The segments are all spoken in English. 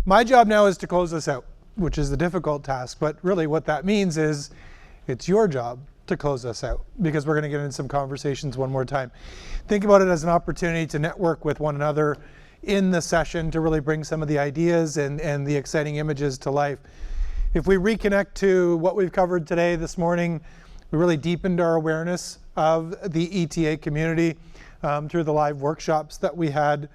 My job now is to close this out, which is the difficult task, but really what that means is it's your job to close us out, because we're going to get into some conversations one more time. Think about it as an opportunity to network with one another in the session to really bring some of the ideas and the exciting images to life. If we reconnect to what we've covered today, this morning, we really deepened our awareness of the ETA community through the live workshops that we had.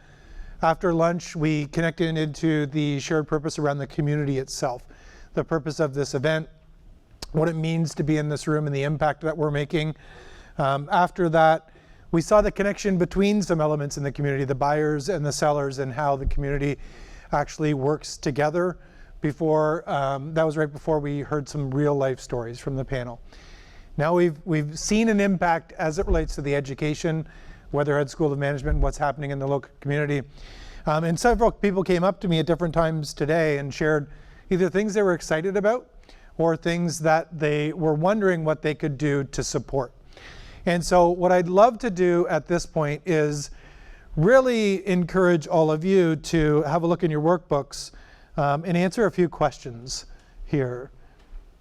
After lunch, we connected into the shared purpose around the community itself, the purpose of this event, what it means to be in this room and the impact that we're making. After that, we saw the connection between some elements in the community, the buyers and the sellers, and how the community actually works together. That was right before we heard some real life stories from the panel. Now we've seen an impact as it relates to the education, Weatherhead School of Management, and what's happening in the local community. And several people came up to me at different times today and shared either things they were excited about or things that they were wondering what they could do to support. And so what I'd love to do at this point is really encourage all of you to have a look in your workbooks and answer a few questions here.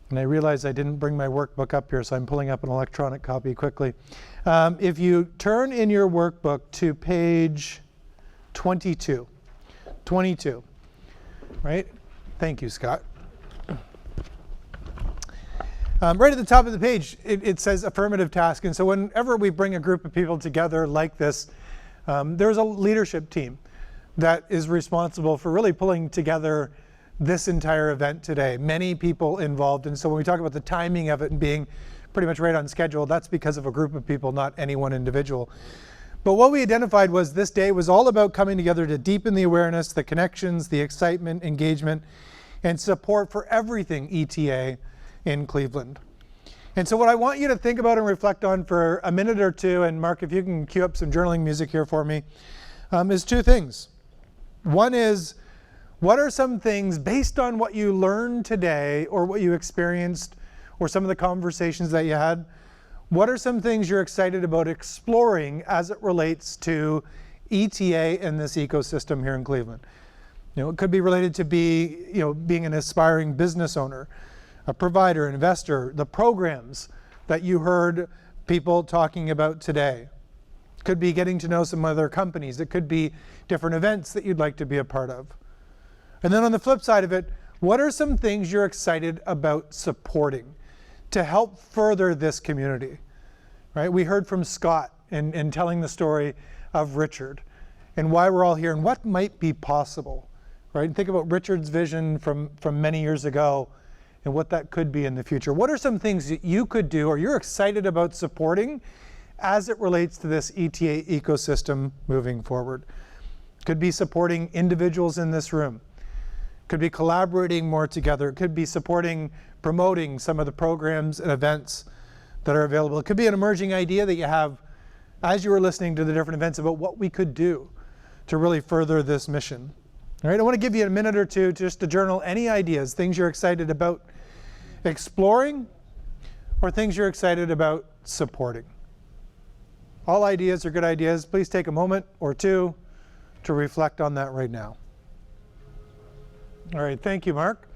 And I realize I didn't bring my workbook up here, so I'm pulling up an electronic copy quickly. If you turn in your workbook to page 22, right? Thank you, Scott. Right at the top of the page, it says affirmative task. And so whenever we bring a group of people together like this, there's a leadership team that is responsible for really pulling together this entire event today. Many people involved. And so when we talk about the timing of it and being pretty much right on schedule, that's because of a group of people, not any one individual. But what we identified was this day was all about coming together to deepen the awareness, the connections, the excitement, engagement, and support for everything ETA in Cleveland. And so what I want you to think about and reflect on for a minute or two, and Mark, if you can cue up some journaling music here for me, is two things. One is, what are some things based on what you learned today or what you experienced or some of the conversations that you had, what are some things you're excited about exploring as it relates to ETA and this ecosystem here in Cleveland? It could be related to being an aspiring business owner, a provider, an investor, the programs that you heard people talking about today. It could be getting to know some other companies. It could be different events that you'd like to be a part of. And then on the flip side of it, what are some things you're excited about supporting to help further this community? Right? We heard from Scott in telling the story of Richard and why we're all here and what might be possible. Right? And think about Richard's vision from many years ago and what that could be in the future. What are some things that you could do or you're excited about supporting as it relates to this ETA ecosystem moving forward? Could be supporting individuals in this room. Could be collaborating more together. It could be promoting some of the programs and events that are available. It could be an emerging idea that you have as you were listening to the different events about what we could do to really further this mission. All right, I want to give you a minute or two just to journal any ideas, things you're excited about exploring or things you're excited about supporting. All ideas are good ideas. Please take a moment or two to reflect on that right now. All right, thank you, Mark.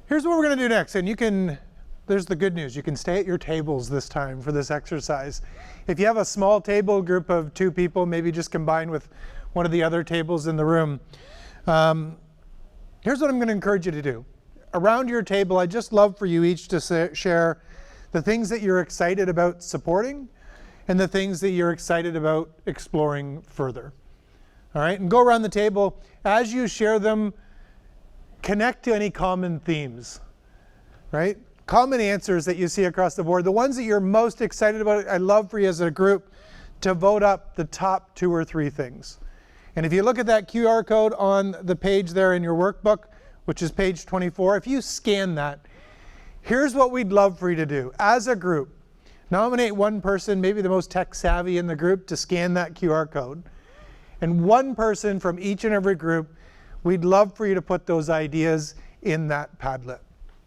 Here's what we're going to do next, and there's the good news. You can stay at your tables this time for this exercise. If you have a small table group of 2 people, maybe just combine with one of the other tables in the room. Here's what I'm going to encourage you to do. Around your table, I'd just love for you each to share the things that you're excited about supporting and the things that you're excited about exploring further. All right, and go around the table. As you share them, connect to any common themes, right? Common answers that you see across the board. The ones that you're most excited about, I'd love for you as a group to vote up the top 2 or 3 things. And if you look at that QR code on the page there in your workbook, which is page 24, if you scan that, here's what we'd love for you to do. As a group, nominate one person, maybe the most tech savvy in the group, to scan that QR code. And one person from each and every group, we'd love for you to put those ideas in that Padlet.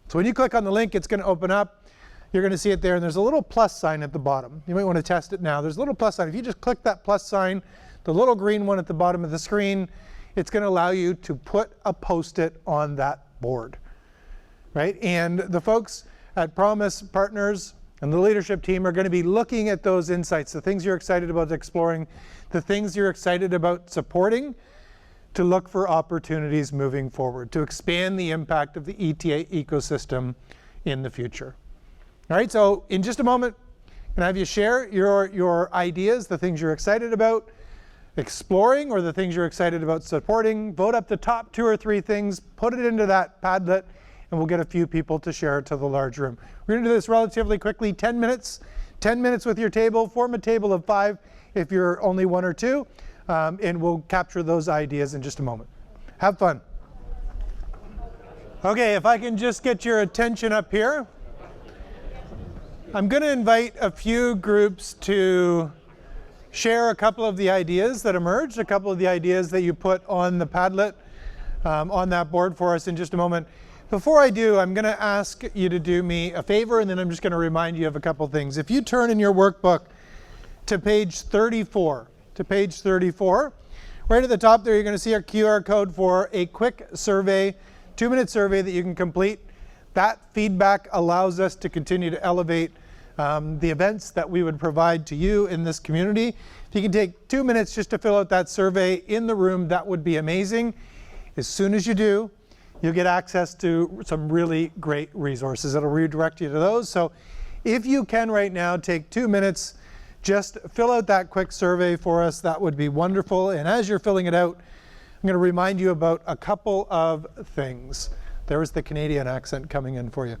So when you click on the link, it's going to open up. You're going to see it there, and there's a little plus sign at the bottom. You might want to test it now. There's a little plus sign. If you just click that plus sign, the little green one at the bottom of the screen, it's going to allow you to put a Post-it on that board, right? And the folks at Promise Partners and the leadership team are going to be looking at those insights, the things you're excited about exploring, the things you're excited about supporting, to look for opportunities moving forward, to expand the impact of the ETA ecosystem in the future. All right, so in just a moment, I'm gonna have you share your ideas, the things you're excited about exploring or the things you're excited about supporting. Vote up the top 2 or 3 things, put it into that Padlet, and we'll get a few people to share it to the large room. We're gonna do this relatively quickly, 10 minutes. 10 minutes with your table, form a table of 5 if you're only 1 or 2, and we'll capture those ideas in just a moment. Have fun. Okay, if I can just get your attention up here. I'm going to invite a few groups to share a couple of the ideas that emerged, a couple of the ideas that you put on the Padlet on that board for us in just a moment. Before I do, I'm going to ask you to do me a favor, and then I'm just going to remind you of a couple things. If you turn in your workbook to page 34, right at the top there, you're going to see our QR code for a quick survey, 2-minute survey that you can complete. That feedback allows us to continue to elevate the events that we would provide to you in this community. If you can take 2 minutes just to fill out that survey in the room, that would be amazing. As soon as you do, you'll get access to some really great resources. It'll redirect you to those. So if you can right now, take 2 minutes, just fill out that quick survey for us. That would be wonderful. And as you're filling it out, I'm going to remind you about a couple of things. There was the Canadian accent coming in for you.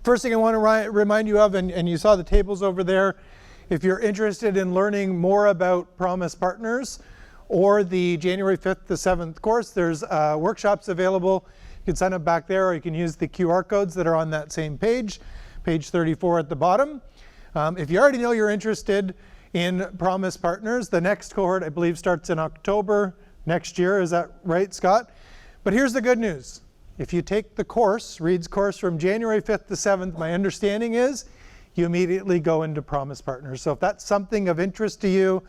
First thing I want to remind you of, and you saw the tables over there, if you're interested in learning more about Promise Partners or the January 5th to 7th course, there's workshops available. You can sign up back there, or you can use the QR codes that are on that same page, page 34 at the bottom. If you already know you're interested in Promise Partners, the next cohort, I believe, starts in October next year. Is that right, Scott? But here's the good news. If you take the course, Reed's course from January 5th to 7th, my understanding is you immediately go into Promise Partners. So if that's something of interest to you,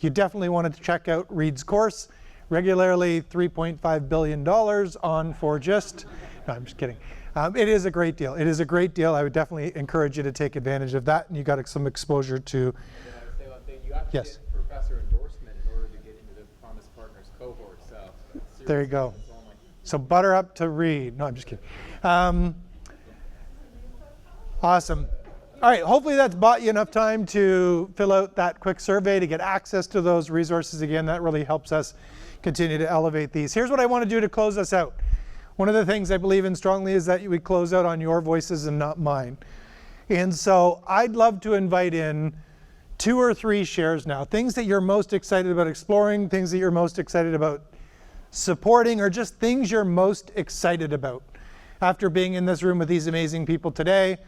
you definitely want to check out Reed's course. Regularly $3.5 billion on for just, no, I'm just kidding. It is a great deal. It is a great deal. I would definitely encourage you to take advantage of that, and you got some exposure to. And then I would say one thing, you have to get professor endorsement in order to get into the Promise Partners cohort. So there you go. So butter up to Reed. No, I'm just kidding. Awesome. All right, hopefully that's bought you enough time to fill out that quick survey to get access to those resources. Again, that really helps us continue to elevate these. Here's what I want to do to close us out. One of the things I believe in strongly is that we close out on your voices and not mine. And so I'd love to invite in 2 or 3 shares now, things that you're most excited about exploring, things that you're most excited about supporting, or just things you're most excited about after being in this room with these amazing people today.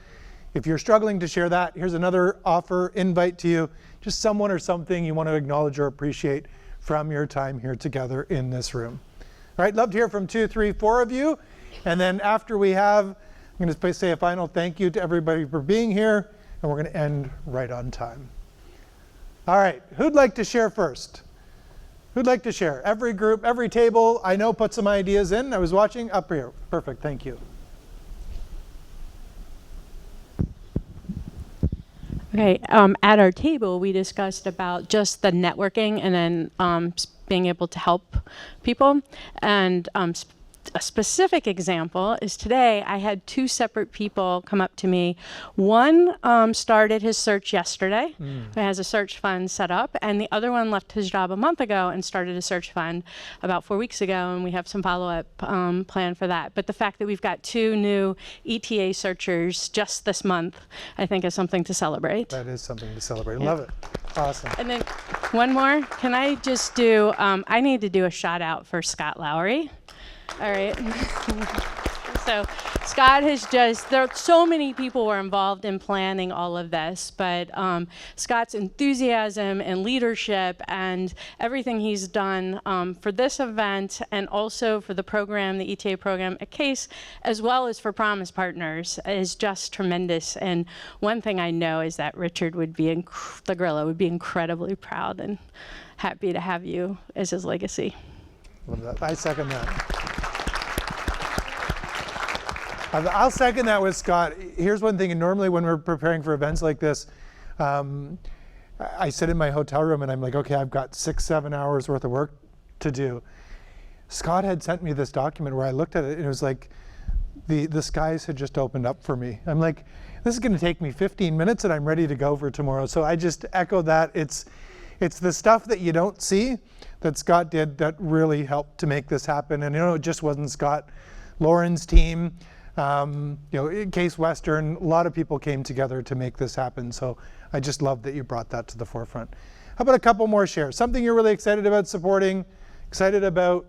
If you're struggling to share that, here's another offer, invite to you, just someone or something you want to acknowledge or appreciate from your time here together in this room. All right, love to hear from 2, 3, 4 of you. And then after we have, I'm going to say a final thank you to everybody for being here, and we're going to end right on time. All right, who'd like to share first? Who'd like to share? Every group, every table, I know, put some ideas in. I was watching up here. Perfect, thank you. Okay, at our table, we discussed about just the networking and then being able to help people. And a specific example is today I had 2 separate people come up to me. One started his search yesterday. He has a search fund set up, and the other one left his job a month ago and started a search fund about 4 weeks ago, and we have some follow-up plan for that. But the fact that we've got 2 new ETA searchers just this month, I think is something to celebrate. That is something to celebrate. Love it. Awesome. And then one more. Can I just do, I need to do a shout out for Scott Lowry. All right. So Scott has there are so many people were involved in planning all of this, but Scott's enthusiasm and leadership and everything he's done for this event and also for the program, the ETA program at CASE, as well as for Promise Partners, is just tremendous. And one thing I know is that Richard would be, the gorilla would be incredibly proud and happy to have you as his legacy. Love that. I second that. I'll second that with Scott. Here's one thing, and normally when we're preparing for events like this, I sit in my hotel room and I'm like, okay, I've got 6-7 hours worth of work to do. Scott had sent me this document where I looked at it and it was like the skies had just opened up for me. I'm like, this is going to take me 15 minutes and I'm ready to go for tomorrow. So I just echo that. It's the stuff that you don't see that Scott did that really helped to make this happen. And it just wasn't Scott. Lauren's team, Case Western, a lot of people came together to make this happen. So I just love that you brought that to the forefront. How about a couple more shares? Something you're really excited about supporting, excited about?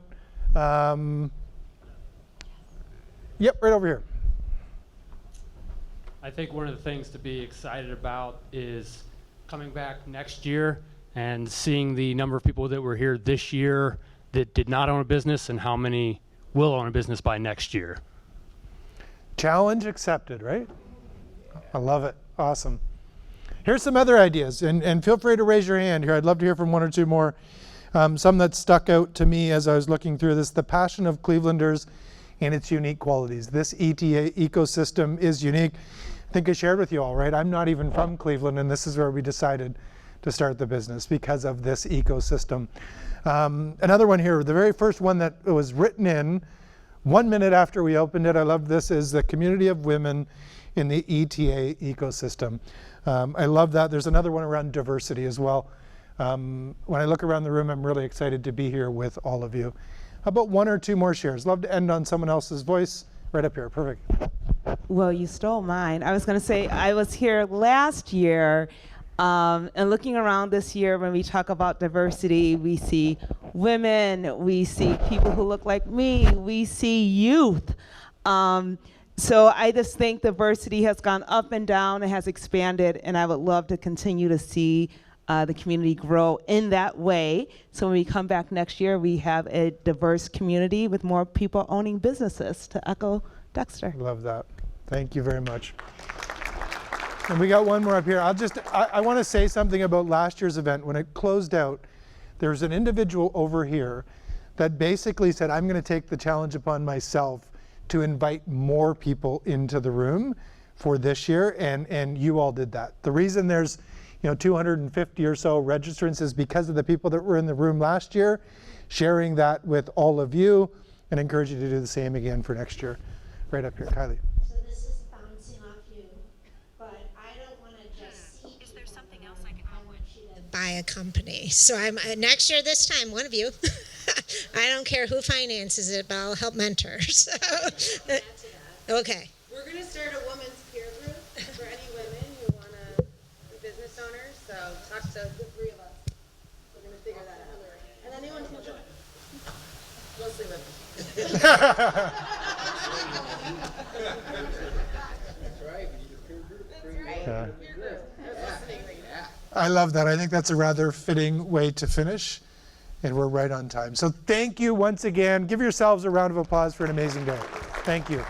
Yep, right over here. I think one of the things to be excited about is coming back next year and seeing the number of people that were here this year that did not own a business and how many will own a business by next year. Challenge accepted, right? I love it. Awesome. Here's some other ideas, and feel free to raise your hand here. I'd love to hear from one or two more. Some that stuck out to me as I was looking through this, the passion of Clevelanders and its unique qualities. This ETA ecosystem is unique. I think I shared with you all, right? I'm not even from Cleveland, and this is where we decided to start the business because of this ecosystem. Another one here, the very first one that was written in 1 minute after we opened it, I love this, is the community of women in the ETA ecosystem. I love that. There's another one around diversity as well. When I look around the room, I'm really excited to be here with all of you. How about one or two more shares? Love to end on someone else's voice. Right up here, perfect. Well, you stole mine. I was going to say, I was here last year, and looking around this year, when we talk about diversity, we see women, we see people who look like me, we see youth. So I just think diversity has gone up and down, it has expanded, and I would love to continue to see the community grow in that way. So when we come back next year, we have a diverse community with more people owning businesses, to echo Dexter. Love that. Thank you very much. And we got one more up here. I want to say something about last year's event. When it closed out, there's an individual over here that basically said, I'm going to take the challenge upon myself to invite more people into the room for this year, and you all did that. The reason there's 250 or so registrants is because of the people that were in the room last year, sharing that with all of you, and encourage you to do the same again for next year. Right up here, Kylie. So this is bouncing off you, but I don't want to just see. Is there something else I can help with? Buy a company. So I'm next year this time, one of you. I don't care who finances it, but I'll help mentor. So, okay. We're going to start a women's peer group for any women who want to be business owners. So talk to the three of us. We're going to figure that out. And anyone can join. Mostly women. That's right. We need a peer group. That's right. Yeah. Peer group. I was listening. I love that. I think that's a rather fitting way to finish, and we're right on time. So thank you once again. Give yourselves a round of applause for an amazing day. Thank you.